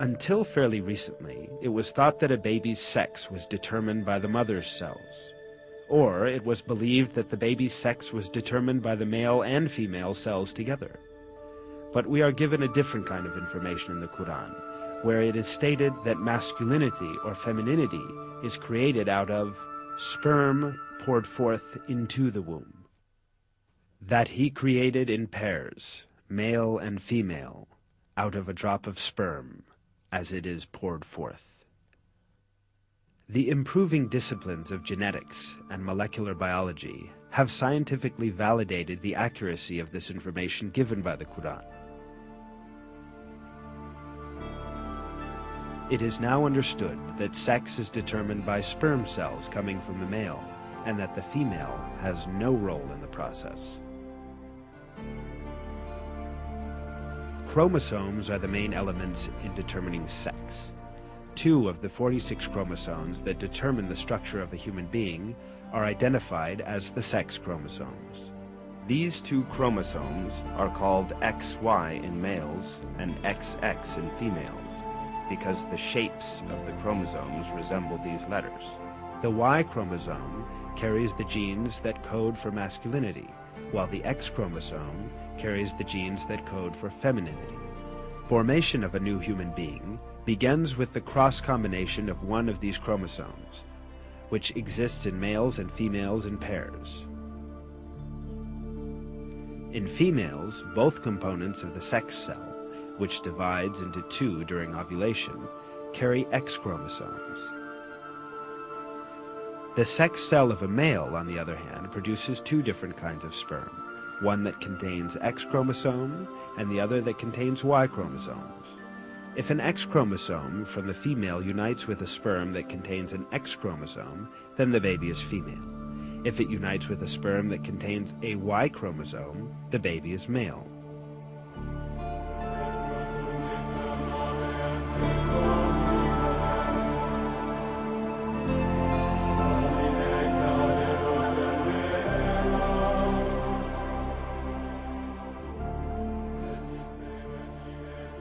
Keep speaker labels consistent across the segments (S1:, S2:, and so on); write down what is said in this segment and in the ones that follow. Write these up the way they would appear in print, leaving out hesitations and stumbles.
S1: Until fairly recently, it was thought that a baby's sex was determined by the mother's cells, or it was believed that the baby's sex was determined by the male and female cells together. But we are given a different kind of information in the Quran, where it is stated that masculinity or femininity is created out of sperm poured forth into the womb. That he created in pairs, male and female, out of a drop of sperm, as it is poured forth. The improving disciplines of genetics and molecular biology have scientifically validated the accuracy of this information given by the Quran. It is now understood that sex is determined by sperm cells coming from the male, and that the female has no role in the process. Chromosomes are the main elements in determining sex. 2 of the 46 chromosomes that determine the structure of a human being are identified as the sex chromosomes.
S2: These 2 chromosomes are called XY in males and XX in females, because the shapes of the chromosomes resemble these letters.
S1: The Y chromosome carries the genes that code for masculinity, while the X chromosome carries the genes that code for femininity. Formation of a new human being begins with the cross combination of one of these chromosomes, which exists in males and females in pairs. In females, both components of the sex cell, which divides into 2 during ovulation, carry X chromosomes. The sex cell of a male, on the other hand, produces 2 different kinds of sperm, one that contains X chromosome and the other that contains Y chromosomes. If an X chromosome from the female unites with a sperm that contains an X chromosome, then the baby is female. If it unites with a sperm that contains a Y chromosome, the baby is male.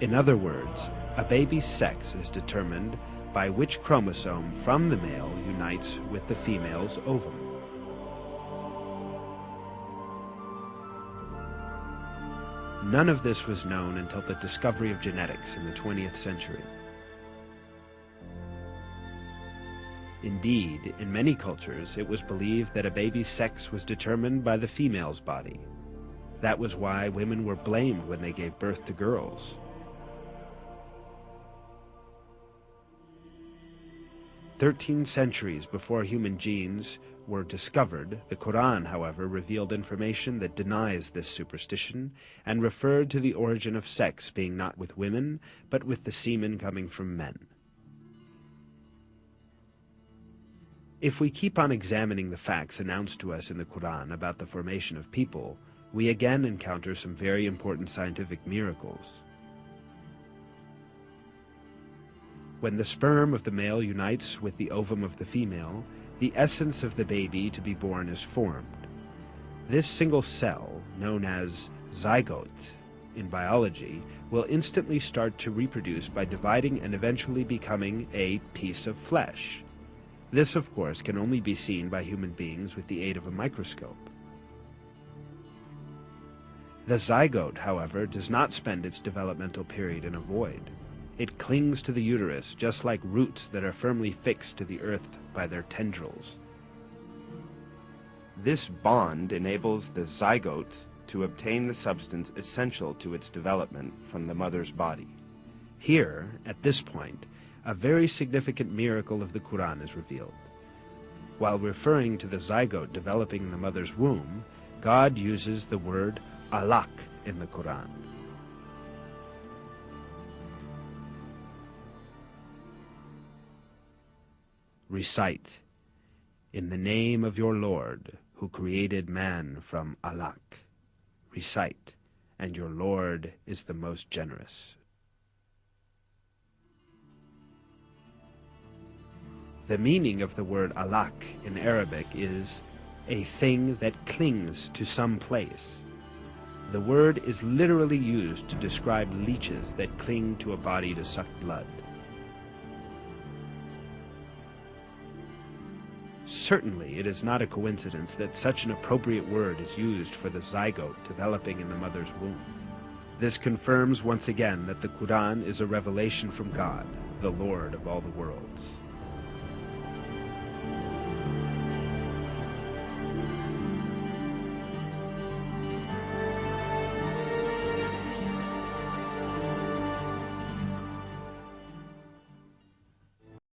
S1: In other words, a baby's sex is determined by which chromosome from the male unites with the female's ovum. None of this was known until the discovery of genetics in the 20th century. Indeed, in many cultures, it was believed that a baby's sex was determined by the female's body. That was why women were blamed when they gave birth to girls. 13 centuries before human genes were discovered, the Quran, however, revealed information that denies this superstition and referred to the origin of sex being not with women, but with the semen coming from men. If we keep on examining the facts announced to us in the Quran about the formation of people, we again encounter some very important scientific miracles. When the sperm of the male unites with the ovum of the female, the essence of the baby to be born is formed. This single cell, known as zygote in biology, will instantly start to reproduce by dividing and eventually becoming a piece of flesh. This, of course, can only be seen by human beings with the aid of a microscope. The zygote, however, does not spend its developmental period in a void. It clings to the uterus just like roots that are firmly fixed to the earth by their tendrils.
S2: This bond enables the zygote to obtain the substance essential to its development from the mother's body.
S1: Here, at this point, a very significant miracle of the Quran is revealed. While referring to the zygote developing in the mother's womb, God uses the word alaq in the Quran. Recite, "In the name of your Lord, who created man from alaq." Recite, "And your Lord is the most generous." The meaning of the word alaq in Arabic is a thing that clings to some place. The word is literally used to describe leeches that cling to a body to suck blood. Certainly, it is not a coincidence that such an appropriate word is used for the zygote developing in the mother's womb. This confirms once again that the Quran is a revelation from God, the Lord of all the worlds.